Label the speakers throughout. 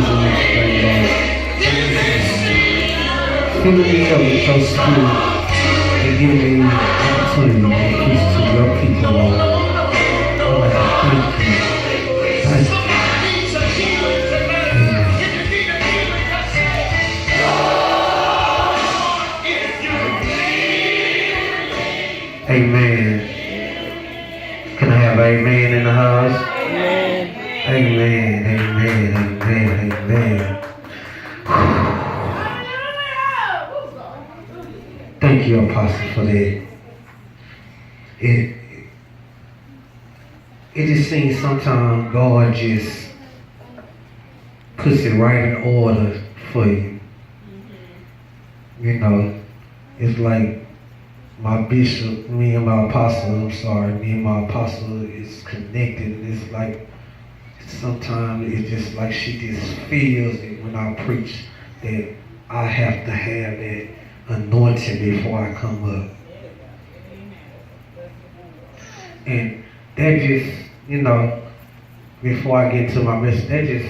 Speaker 1: and explain, Lord. Fill me up with your spirit and give me the opportunity to preach to your people, Lord. Lord, I thank you. Thank you. Amen. Can I have amen in the house?
Speaker 2: Amen.
Speaker 1: Amen, amen, amen, amen. Thank you, Apostle, for that. It just seems sometimes God just puts it right in order for you. You know, it's like my bishop, me and my apostle is connected, and it's like sometimes it's just like she just feels it when I preach that I have to have that anointing before I come up. And that just, you know, before I get to my message, that just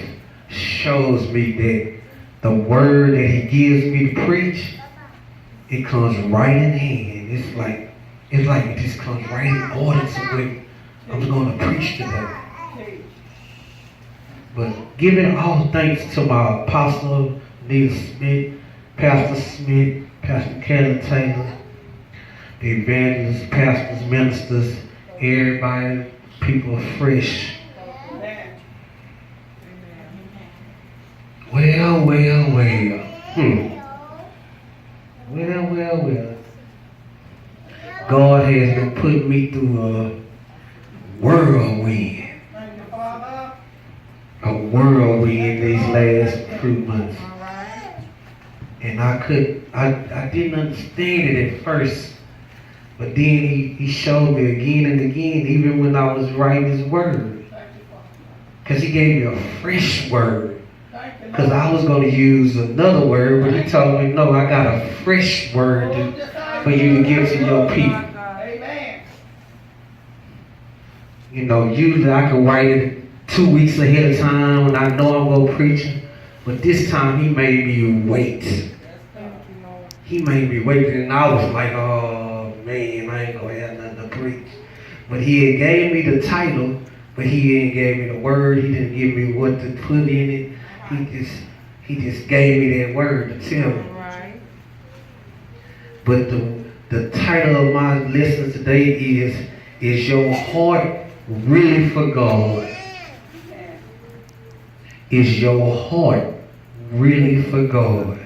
Speaker 1: shows me that the word that he gives me to preach, it comes right in hand. It's like it just comes right in order to what I'm going to preach today. But giving all thanks to my apostle, Neil Smith, Pastor Smith, Pastor Kelly Taylor, the evangelists, pastors, ministers, everybody, people fresh. Well. Well. God has been putting me through a whirlwind. A whirlwind these last few months. And I didn't understand it at first. But then he showed me again and again, even when I was writing his word. Because he gave me a fresh word. Because I was going to use another word, but he told me, no, I got a fresh word for you to give to your people. Amen. You know, usually I can write it 2 weeks ahead of time when I know I'm going to preach. But this time he made me wait. He made me wait, and I was like, oh man, I ain't going to have nothing to preach. But he had gave me the title, but he didn't give me the word. He didn't give me what to put in it. He just gave me that word to tell me. Right. But the title of my lesson today is your heart really for God? Is your heart really for God?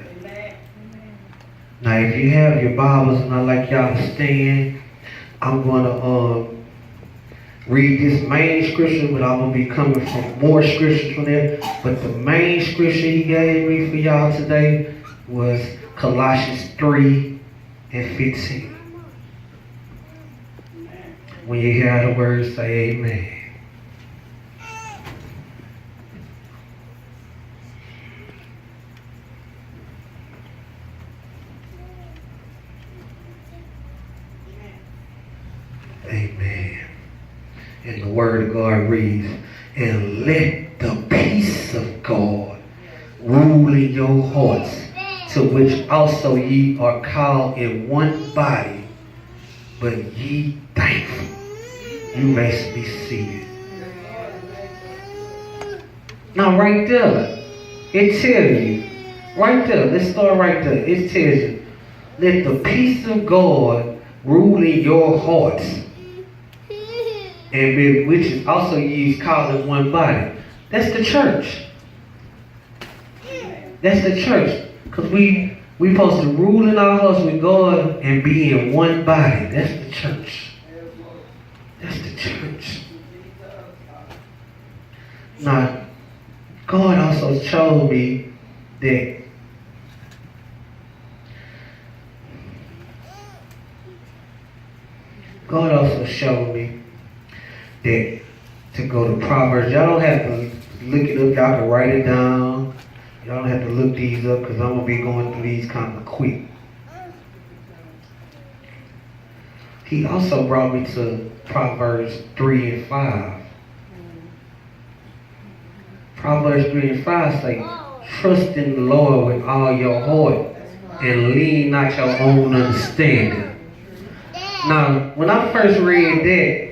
Speaker 1: Now, if you have your Bibles and I'd like y'all to stand, I'm going to read this main scripture, but I'm going to be coming from more scriptures from there. But the main scripture he gave me for y'all today was Colossians 3 and 15. When you hear the words, say amen. Amen. And the word of God reads, and let the peace of God rule in your hearts, to which also ye are called in one body, but ye thankful. You may be seated. Now right there, it tells you, right there, let's start right there. It tells you, let the peace of God rule in your hearts, and which is also ye called in one body. That's the church. That's the church. Because we supposed to rule in our hearts with God and be in one body. That's the church. That's the church. Now, God also showed me that that to go to Proverbs. Y'all don't have to look it up. Y'all can write it down. Y'all don't have to look these up because I'm going to be going through these kind of quick. He also brought me to Proverbs 3 and 5. Proverbs 3:5 say, trust in the Lord with all your heart and lean not your own understanding. Now, when I first read that,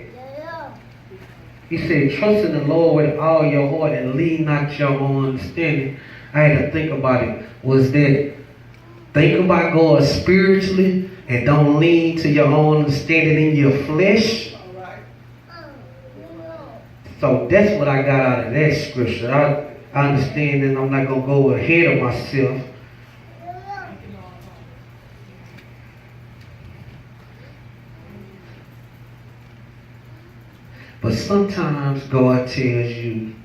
Speaker 1: he said, trust in the Lord with all your heart and lean not your own understanding. I had to think about it. Was that think about God spiritually and don't lean to your own understanding in your flesh? So that's what I got out of that scripture. I understand that I'm not going to go ahead of myself. But sometimes God tells you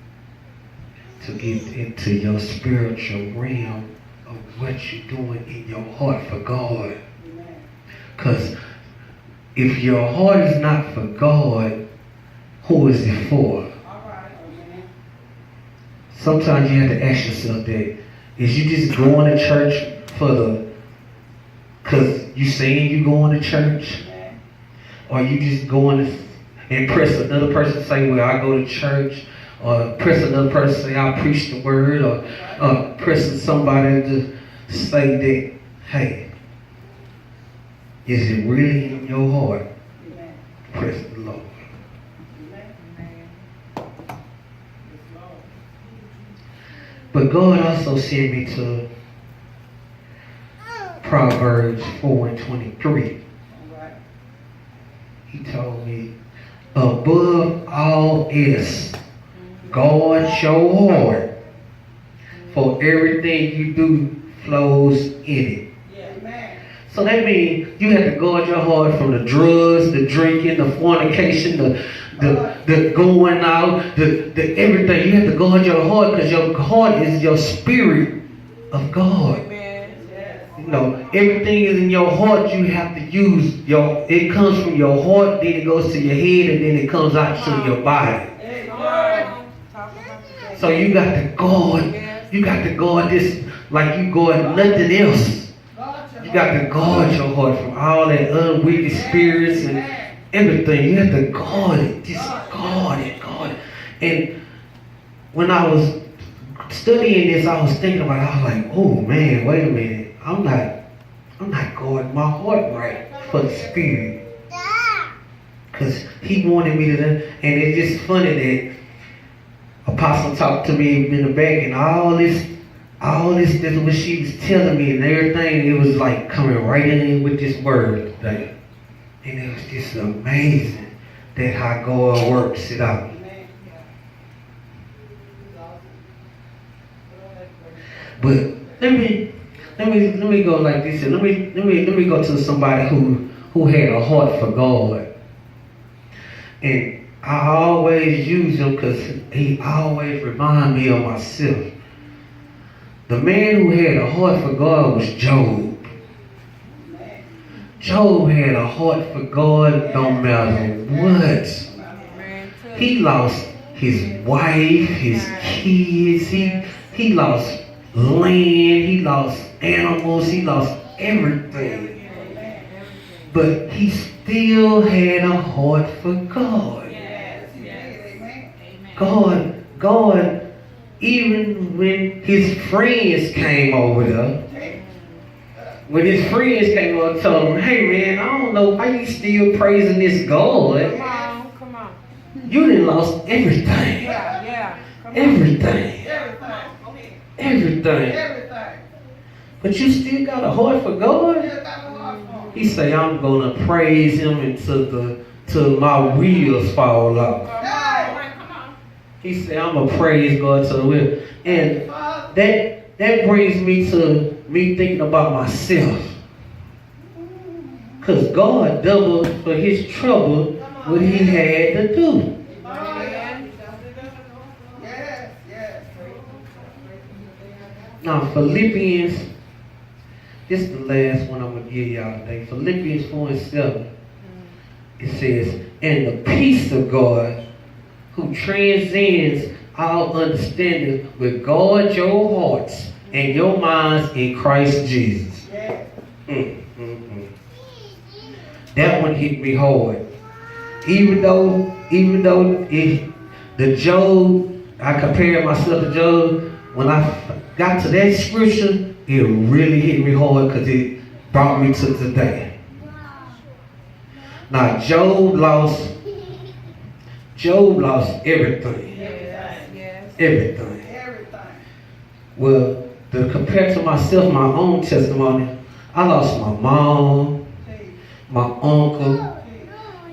Speaker 1: to get into your spiritual realm of what you're doing in your heart for God. Because if your heart is not for God, who is it for? Sometimes you have to ask yourself that. Is you just going to church because you saying you going to church? Or you just going to impress another person, say, well, I go to church? Or press another person, say, I preach the word? Or pressing somebody to say that, hey, is it really in your heart? Press the Lord. But God also sent me to Proverbs 4:23. He told me, above all else, guard your heart, for everything you do flows in it. So that means you have to guard your heart from the drugs, the drinking, the fornication, the going out, the everything. You have to guard your heart because your heart is your spirit of God. You know, everything is in your heart. You have to use it comes from your heart, then it goes to your head, and then it comes out to your body. So you got to guard. You got to guard this like you guard nothing else. You got to guard your heart from all that unwicked spirits and everything. You have to guard it. Just guard it, guard it. And when I was studying this, I was thinking about it. I was like, oh man, wait a minute. I'm not guarding my heart right for the spirit. Because he wanted me to, and it's just funny that Apostle talked to me in the back and all this that's what she was telling me and everything, it was like coming right in with this word. Like, and it was just amazing that how God works it out. But let me go like this. Let me go to somebody who had a heart for God. And I always use him because he always reminds me of myself. The man who had a heart for God was Job. Job had a heart for God no matter what. He lost his wife, his kids, he lost land, he lost animals, he lost everything. But he still had a heart for God. God, even when his friends came over there, told him, hey man, I don't know why you still praising this God. Come on. You done lost everything. Everything. But you still got a heart for God? He say, I'm gonna praise him till my wheels fall off. He said, I'm going to praise God to the will. And that brings me to me thinking about myself. Because God doubled for his trouble what he had to do. Now, Philippians, this is the last one I'm going to give y'all today. Philippians 4:7. It says, and the peace of God, who transcends all understanding, will guard your hearts and your minds in Christ Jesus. That one hit me hard. Even though the Job I compared myself to Job. When I got to that scripture, it really hit me hard because it brought me to today. Now Job lost everything.
Speaker 2: Yes.
Speaker 1: Everything. Well, to compare to myself, my own testimony, I lost my mom, my uncle,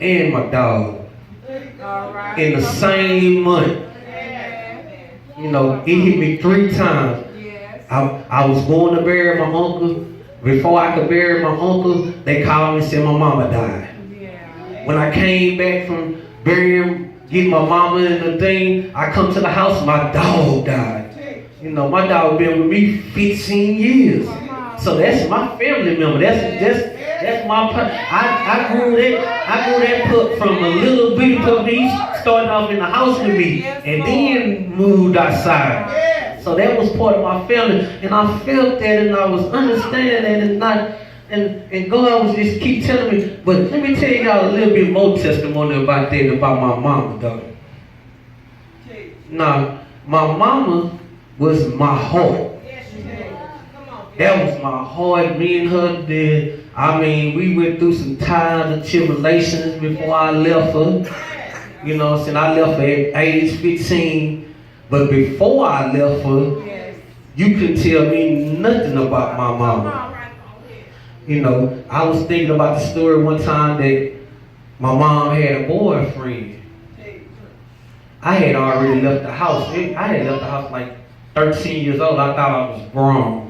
Speaker 1: and my dog in the same month. You know, it hit me 3 times. I was going to bury my uncle. Before I could bury my uncle, they called me and said my mama died. When I came back from burying, getting my mama in the thing, I come to the house, my dog died. You know, my dog been with me 15 years. So that's my family member. That's my I grew that pup from a little bitty pup. He started off in the house with me and then moved outside. So that was part of my family. And I felt that and I was understanding that and God was just keep telling me. But let me tell y'all a little bit more testimony about that, about my mama though. Now, my mama was my heart. That was my heart. Me and her did. I mean, we went through some times and tribulations before I left her. You know what I'm saying? I left her at age 15. But before I left her, you couldn't tell me nothing about my mama. You know, I was thinking about the story one time that my mom had a boyfriend. I had already left the house. I had left the house like 13 years old. I thought I was grown.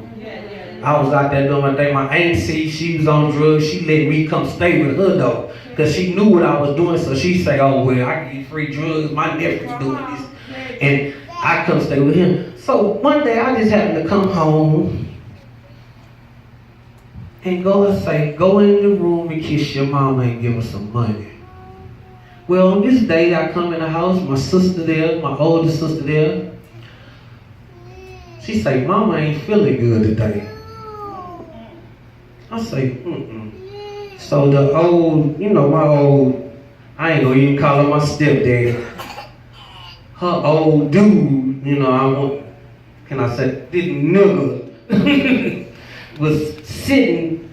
Speaker 1: I was out there doing my thing. My auntie, she was on drugs. She let me come stay with her though, because she knew what I was doing. So she say, "Oh well, I can get free drugs. My nephew's doing this," and I come stay with him. So one day I just happened to come home, and God say, "Go in the room and kiss your mama and give her some money." Well, on this day I come in the house. My sister there, my older sister there. She say, "Mama ain't feeling good today." I say, So the old, you know, my old, I ain't gonna even call her my stepdad. Her old dude, you know, can I say, this nigga was sitting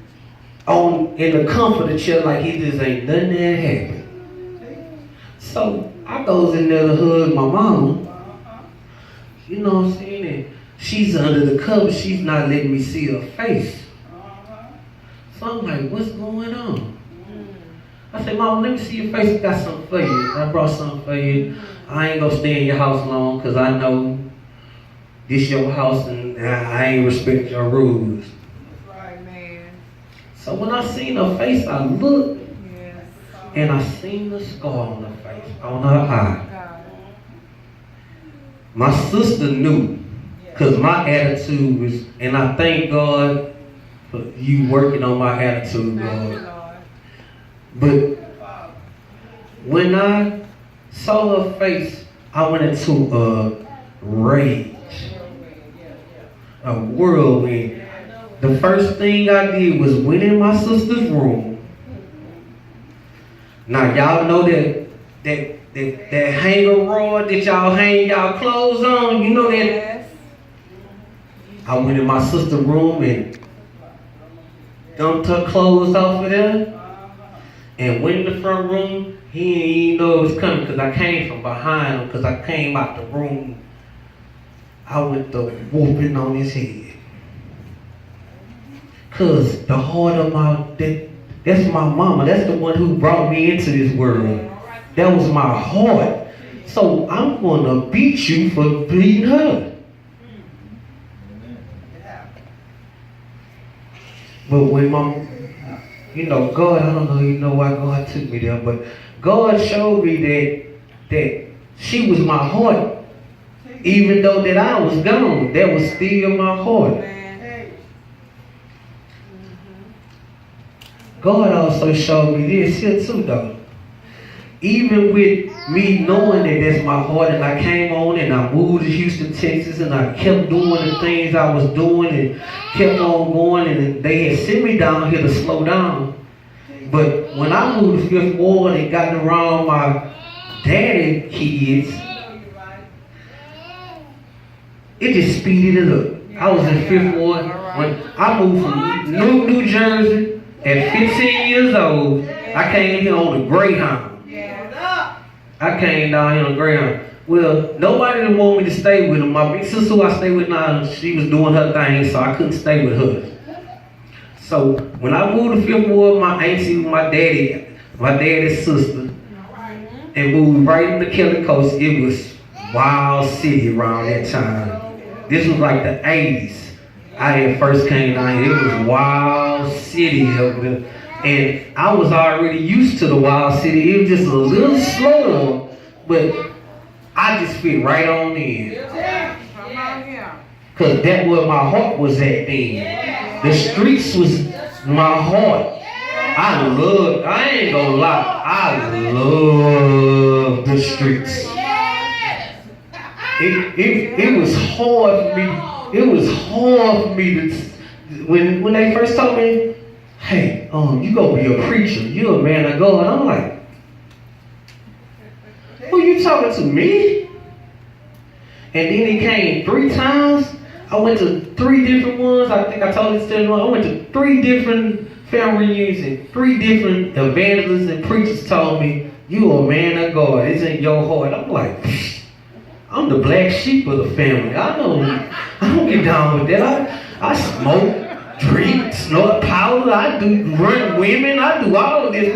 Speaker 1: in the comforter chair like he just ain't nothing that happened. So I goes in there to hug my mama. You know what I'm saying? And she's under the cover, she's not letting me see her face. So I'm like, what's going on? I said, Mama, let me see your face. I got something for you. I brought something for you. I ain't gonna stay in your house long because I know this your house and I ain't respect your rules.
Speaker 2: That's right, man.
Speaker 1: So when I seen her face, I looked and I seen the scar on her face, on her eye. My sister knew because my attitude was, and I thank God for you working on my attitude, Lord. But when I saw her face, I went into a rage, a whirlwind. The first thing I did was went in my sister's room. Now y'all know that hanger rod that y'all hang y'all clothes on. You know that. I went in my sister's room and dumped her clothes off of there. And went in the front room. He didn't even know it was coming because I came from behind him because I came out the room. I went to whooping on his head. Because the heart of that's my mama. That's the one who brought me into this world. That was my heart. So I'm going to beat you for beating her. But when you know, God, I don't know, you know why God took me there, but God showed me that she was my heart. Even though that I was gone, that was still my heart. God also showed me this here too though. Even with me knowing that that's my heart, and I came on and I moved to Houston, Texas, and I kept doing the things I was doing and kept on going, and they had sent me down here to slow down. But when I moved to Fifth Ward and got around my daddy kids, it just speeded it up. I was in Fifth Ward when I moved from New Jersey at 15 years old. I came here on a Greyhound. I came down here on a Greyhound. Well, nobody didn't want me to stay with them. My big sister who I stay with now, she was doing her thing, so I couldn't stay with her. So when I moved to Fifth Ward, my auntie, my daddy's sister, and moved right in the Kelly Coast, it was wild city around that time. This was like the 80s. I had first came down here, it was wild city over there. And I was already used to the wild city. It was just a little slower, but I just fit right on in. Cause that's where my heart was at then. The streets was my heart. I ain't gonna lie, I love the streets. It was hard for me. It was hard for me to, when they first told me, hey, you gonna be a preacher, you a man of God. I'm like, who you talking to, me? And then he came 3 times. I went to 3 different ones. I think I told this to everyone. I went to 3 different family reunions and 3 different evangelists and preachers told me, you a man of God, it's in your heart. I'm like, I'm the black sheep of the family. I don't get down with that. I smoke, drink, snort powder, I do run women, I do all of this.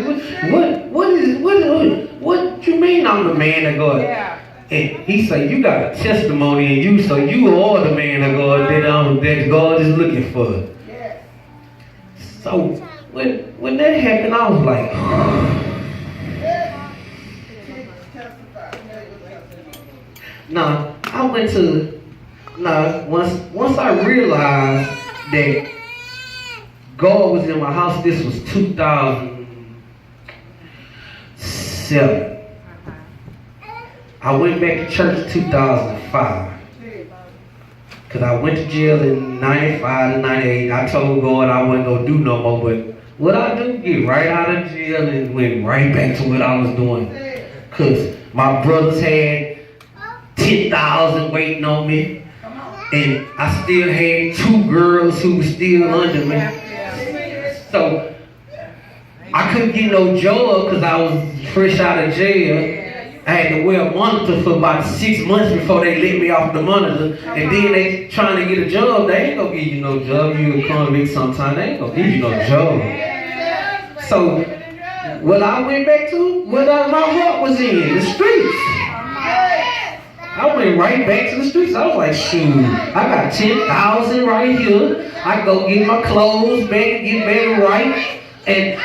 Speaker 1: What you mean I'm the man of God?
Speaker 2: Yeah.
Speaker 1: And he said, you got a testimony in you, so you are the man of God that God is looking for.
Speaker 2: Yeah.
Speaker 1: So when that happened, I was like, once I realized that God was in my house, this was 2007. I went back to church in 2005. Because I went to jail in 95 and 98. I told God I wasn't going to do no more, but what I do, get right out of jail and went right back to what I was doing. Because my brothers had 10,000 waiting on me. And I still had 2 girls who were still under me. So I couldn't get no job because I was fresh out of jail. I had to wear a monitor for about 6 months before they let me off the monitor. And then they trying to get a job. They ain't gonna give you no job. You a convict sometime. They ain't gonna give you no job. So what I went back to, what my heart was in, the streets. I went right back to the streets. I was like, shoot, I got 10,000 right here. I go get my clothes back and get better right. And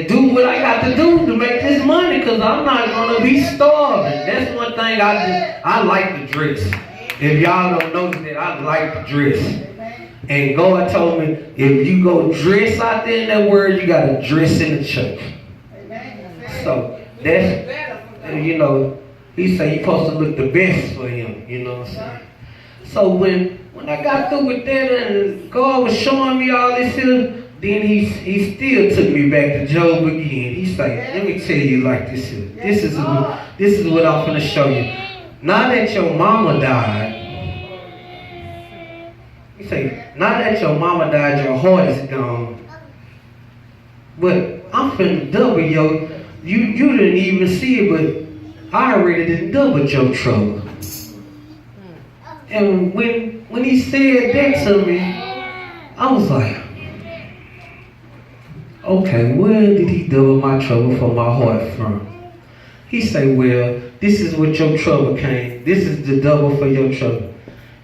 Speaker 1: do what I got to do to make this money, because I'm not gonna be starving. That's one thing I like to dress. If y'all don't know that, I like to dress. And God told me, if you go dress out there in that world, you gotta dress in the church. So that's, he said you're supposed to look the best for him, you know what I'm saying? So when I got through with that and God was showing me all this here, then he still took me back to Job again. He said, let me tell you like this here. This is what I'm going to show you. Now that your mama died, he said, now that your mama died, your heart is gone. But I'm finna double you didn't even see it, but I already done doubled your trouble. And when he said that to me, I was like, okay, where did he double my trouble for my heart from? He said, well, this is what your trouble came. This is the double for your trouble.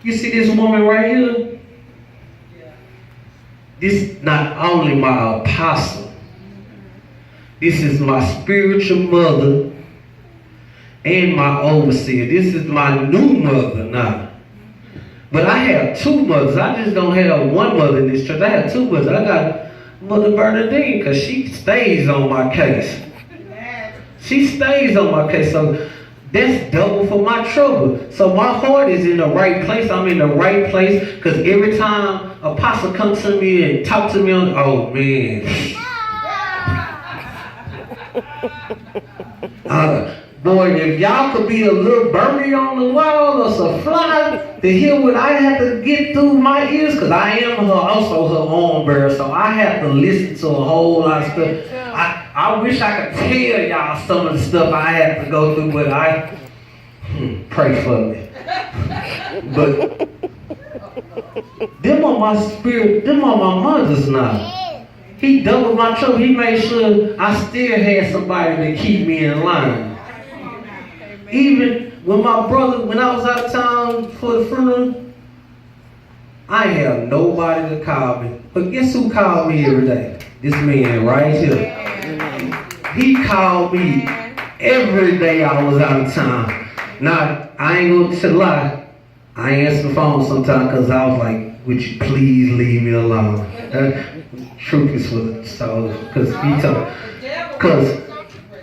Speaker 1: You see this woman right here? This is not only my apostle. This is my spiritual mother and my overseer. This is my new mother now. But I have 2 mothers. I just don't have one mother in this church. I have 2 mothers. I got Mother Bernadine, because she stays on my case. She stays on my case. So that's double for my trouble. So my heart is in the right place. I'm in the right place, because every time Apostle comes to me and talk to me, oh man. Boy, if y'all could be a little birdie on the wall or some fly to hear what I have to get through my ears, because I am also her arm bearer, so I have to listen to a whole lot of stuff. I wish I could tell y'all some of the stuff I have to go through, but pray for me. But them are my spirit, them are my mothers now. He doubled my trouble. He made sure I still had somebody to keep me in line. Even when my brother, when I was out of town for the funeral, I ain't have nobody to call me. But guess who called me every day? This man right here. He called me every day I was out of town. Now, I ain't gonna tell a lie. I ain't answer the phone sometimes because I was like, would you please leave me alone? Truth is for the soul. Because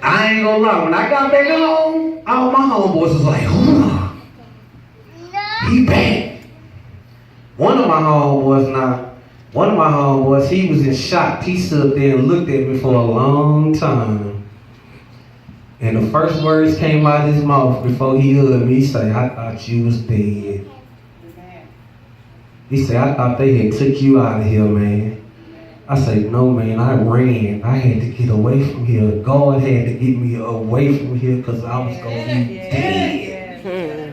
Speaker 1: I ain't gonna lie, when I got back home, all my homeboys was like, hold on. He back. One of my homeboys, he was in shock. He stood there and looked at me for a long time. And the first words came out of his mouth before he hugged me, he said, I thought you was dead. He said, I thought they had took you out of here, man. I said, no, man, I ran. I had to get away from here. God had to get me away from here because I was going to be dead.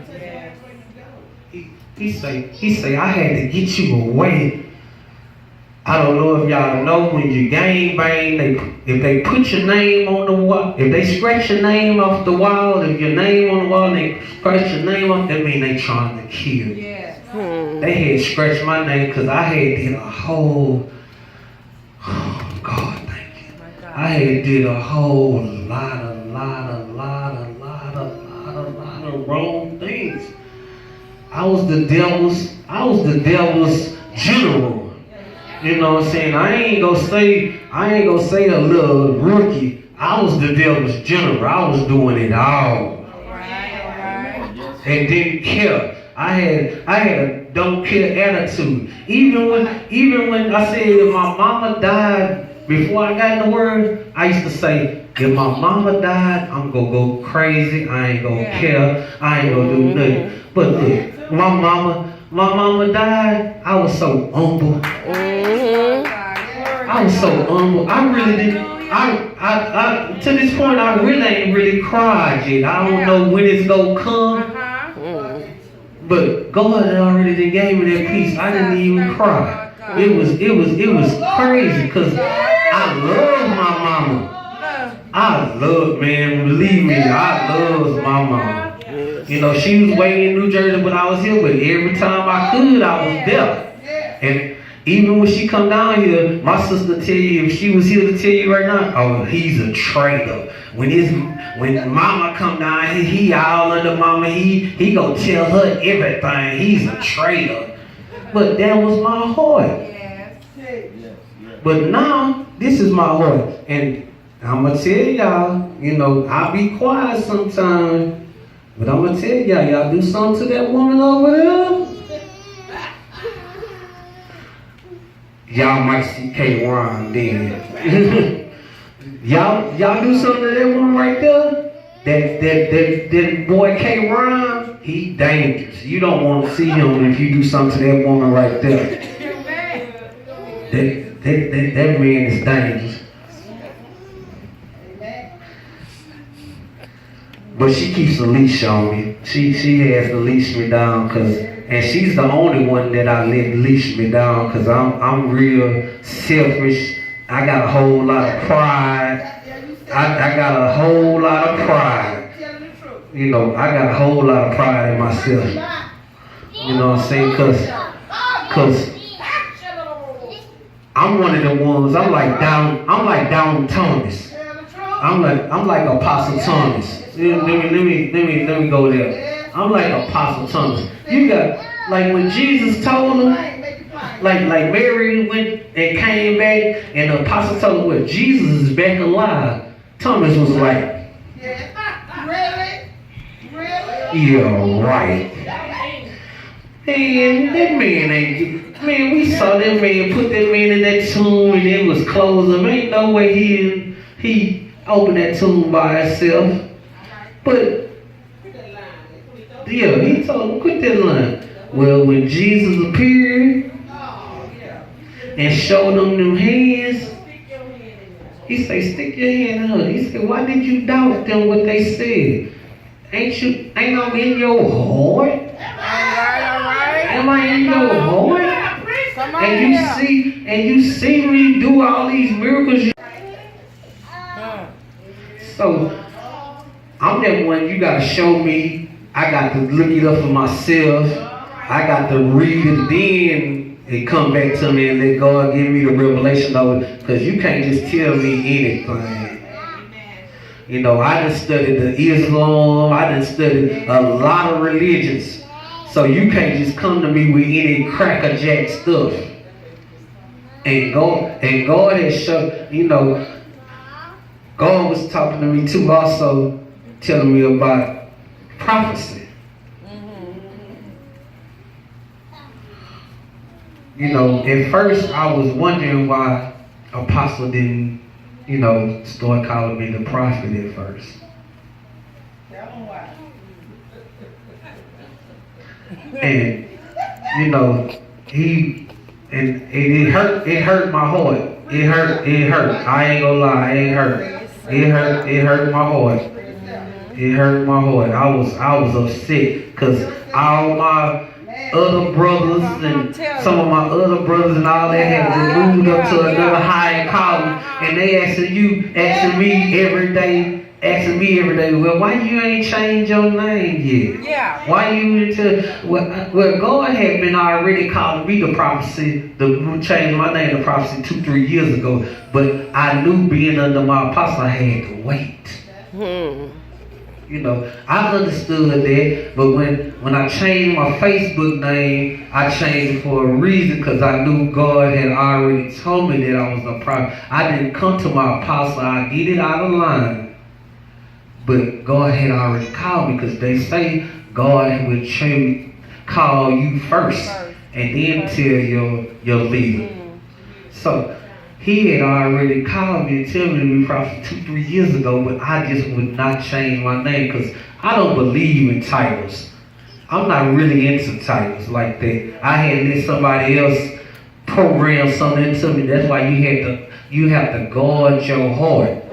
Speaker 1: He say, I had to get you away. I don't know if y'all know when you gang bang, if they put your name on the wall, if they scratch your name off the wall, if your name on the wall, they scratch your name off, that mean they trying to kill you. They had scratched my name because I had did a whole, oh God, thank you. I had did a whole lot of wrong things. I was the devil's general. You know what I'm saying? I ain't gonna say a little rookie. I was the devil's general. I was doing it all. And didn't care. I had a don't care attitude. Even when I said if my mama died before I got in the world, I used to say, if my mama died, I'm gonna go crazy. I ain't gonna care. I ain't gonna do nothing. But look, my mama died, I was so humble. I was so humble. I really didn't. I to this point, I really ain't really cried yet. I don't know when it's gonna come. But God had already gave me that peace. I didn't even cry. It was crazy because I love my mama. Man, believe me, I love my mama. You know, she was way in New Jersey when I was here, but every time I could, I was there. And even when she come down here, my sister tell you, if she was here to tell you right now, oh, he's a traitor. When mama come down here, he all under mama, he gonna tell her everything. He's a traitor. But that was my heart. But now, this is my heart. And I'm gonna tell y'all, you know, I'll be quiet sometimes. But I'm gonna tell y'all do something to that woman over there. Y'all might see K-Ron then. y'all do something to that woman right there. That boy K-Ron, he dangerous. You don't want to see him if you do something to that woman right there. That man is dangerous. But she keeps a leash on me. She has to leash me down and she's the only one that I let leash me down because I'm real selfish. I got a whole lot of pride. I got a whole lot of pride. You know, I got a whole lot of pride in myself. You know what I'm saying? Cause I'm one of the ones. I'm like down Thomas. I'm like Apostle Thomas. Let me go there. I'm like Apostle Thomas. You got, like when Jesus told him, like Mary went and came back and the apostle told him, well, Jesus is back alive. Thomas was like, really? Yeah, right. Man, that man ain't, man, we saw that man, put that man in that tomb and it was closed. There ain't no way he opened that tomb by himself. But, yeah, he told him, quit that line. Well, when Jesus appeared and showed them hands, he said, stick your hand in her. He said, why did you doubt them what they said? Ain't I in your heart? Am I in your heart? And you see me do all these miracles. So I'm that one you gotta show me. I got to look it up for myself. I got to read it, then it come back to me and let God give me the revelation of it. Because you can't just tell me anything. You know, I done studied the Islam. I done studied a lot of religions. So you can't just come to me with any crackerjack stuff. And God has shown, you know, God was talking to me too, also telling me about prophecy. You know, at first I was wondering why Apostle didn't, you know, start calling me the prophet at first. And, you know, it hurt my heart. It hurt. I ain't gonna lie, it hurt. It hurt my heart. It hurt my heart. I was upset because all my other brothers and some of my other brothers and all that had moved up to another higher calling, and they asking me every day, well, why you ain't changed your name yet?
Speaker 2: Yeah.
Speaker 1: Why you into, well, God had been already calling me the prophecy, to change my name to prophecy 2-3 years ago, but I knew being under my apostle, I had to wait. You know, I understood that, but when I changed my Facebook name, I changed it for a reason because I knew God had already told me that I was a prophet. I didn't come to my apostle, I get it out of line. But God had already called me because they say God would call you first and then tell your leader. So he had already called me and told me to be prophet 2-3 years ago, but I just would not change my name because I don't believe in titles. I'm not really into titles like that. I had let somebody else program something into me. That's why you have to guard your heart.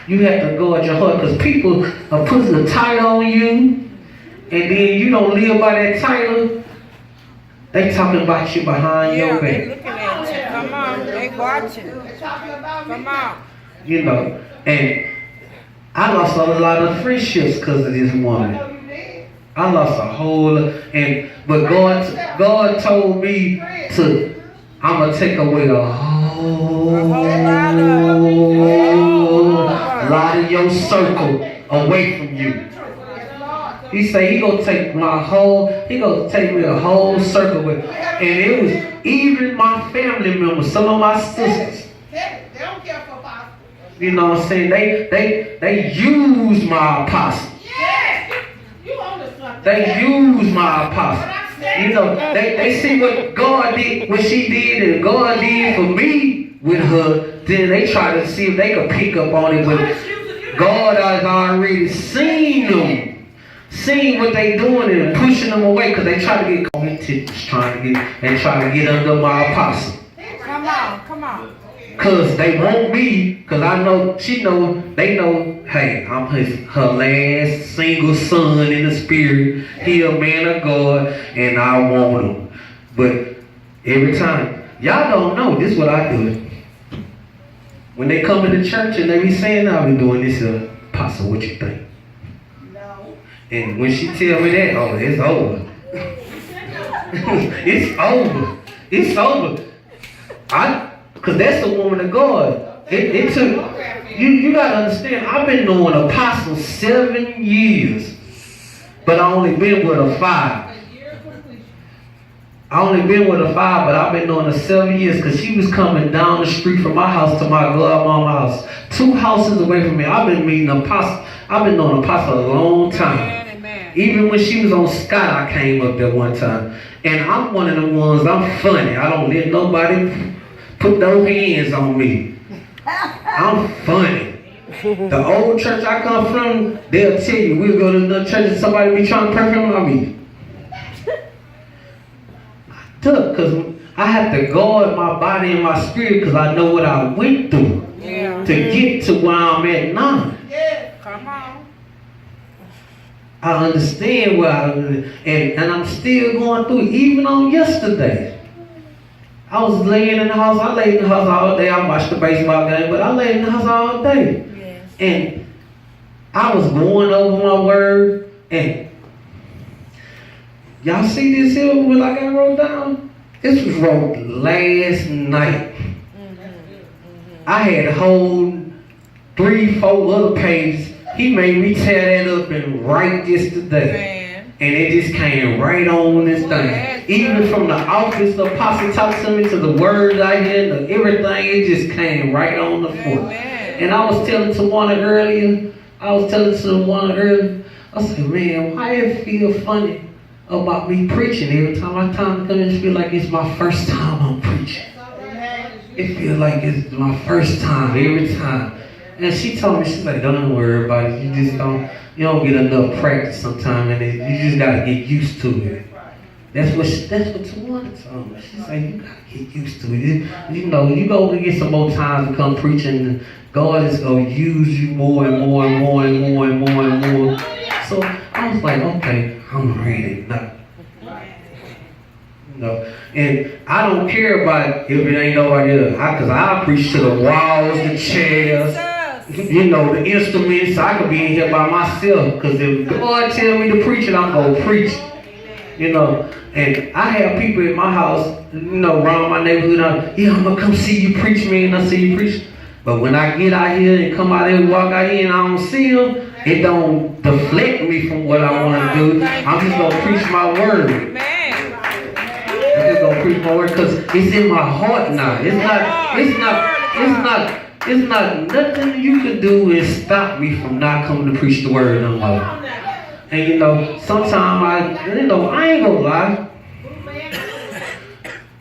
Speaker 1: You have to guard your heart because people are putting a title on you, and then you don't live by that title. They talking about you behind your back.
Speaker 2: They looking at you. Come on, they watching. Come on.
Speaker 1: You know, and I lost a lot of friendships because of this woman. I lost a whole lot, but God told me I'm gonna take away a whole lot of your circle away from you. He said he gonna take me a whole circle away. And it was even my family members, some of my sisters.
Speaker 3: They don't care for apostle.
Speaker 1: You know what I'm saying? They use my apostle.
Speaker 3: Yes, you own the something.
Speaker 1: They use my apostle. You know, they see what God did, what she did, and God did for me with her. Then they try to see if they could pick up on it. But God has already seen what they doing and pushing them away because they try to get commentators, trying to get under my apostle.
Speaker 2: Come on.
Speaker 1: Cause they want me, cause I know, they know, hey, I'm her last single son in the spirit. He a man of God, and I want him. But every time, y'all don't know, this is what I do. When they come into church and they be saying, I've been doing this, apostle, what you think?
Speaker 3: No.
Speaker 1: And when she tell me that, oh, it's over. It's over. Because that's the woman of God. It took, you got to understand, I've been knowing Apostle 7 years, but I only been with her 5. But I've been knowing her 7 years because she was coming down the street from my house to my godmama's house. 2 houses away from me. I've been knowing Apostle a long time. Even when she was on Scott, I came up there one time. And I'm one of the ones, I'm funny. I don't let nobody put those hands on me. I'm funny. The old church I come from, they'll tell you, we'll go to the church and somebody be trying to perfume on me. I took, because I have to guard my body and my spirit because I know what I went through to get to where I'm at now.
Speaker 2: Come on.
Speaker 1: I understand where and I'm still going through it, even on yesterday. I was laying in the house. I laid in the house all day. I watched the baseball game, but I laid in the house all day.
Speaker 2: Yes.
Speaker 1: And I was going over my word. And y'all see this here what I got wrote down? This was wrote last night. I had a whole 3-4 other pages. He made me tear that up and write this today. And it just came right on this thing. Even from the office, the apostle talked to me, to the words I hear, to everything, it just came right on the floor. And I was telling to one earlier, I said, man, why it feel funny about me preaching every time I come in? It feel like it's my first time I'm preaching. It feel like it's my first time every time. And she told me, she's like, don't worry about it. You don't get enough practice sometimes, and you just gotta get used to it. That's what Tawana told me. She's like, you gotta get used to it. You know, you gonna get some more times to come preaching, and God is gonna use you more and more and more and more and more and more. So I was like, okay, I'm ready now. You know, and I don't care about if it ain't nobody else. Because I preach to the walls, the chairs, you know, the instruments. I could be in here by myself. Because if God tell me to preach it, I'm going to preach. You know, and I have people in my house, you know, around my neighborhood. I'm going to come see you preach, man. I see you preach. But when I get out here and come out here and walk out here and I don't see them, it don't deflect me from what I want to do. I'm just going to preach my word. I'm just gonna preach my word because it's in my heart now. It's not nothing you can do and stop me from not coming to preach the word no more. And you know, sometimes I ain't gonna lie.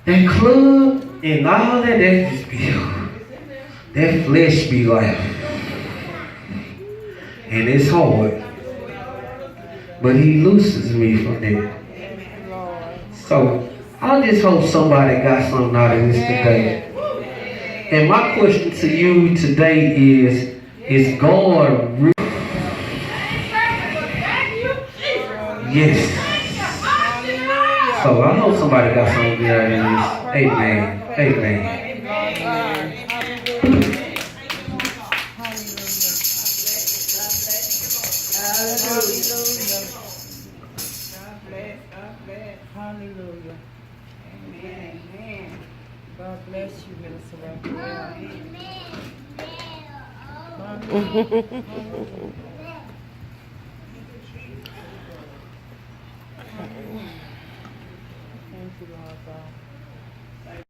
Speaker 1: That club and all that just be, that flesh be like, and it's hard. But he looses me from that. So I just hope somebody got something out of this today. And my question to you today is God real? Yes. So I hope somebody got something out of this. Amen. Amen.
Speaker 2: Hallelujah. Amen. God bless you, Minister Raphael. Thank you, Lord.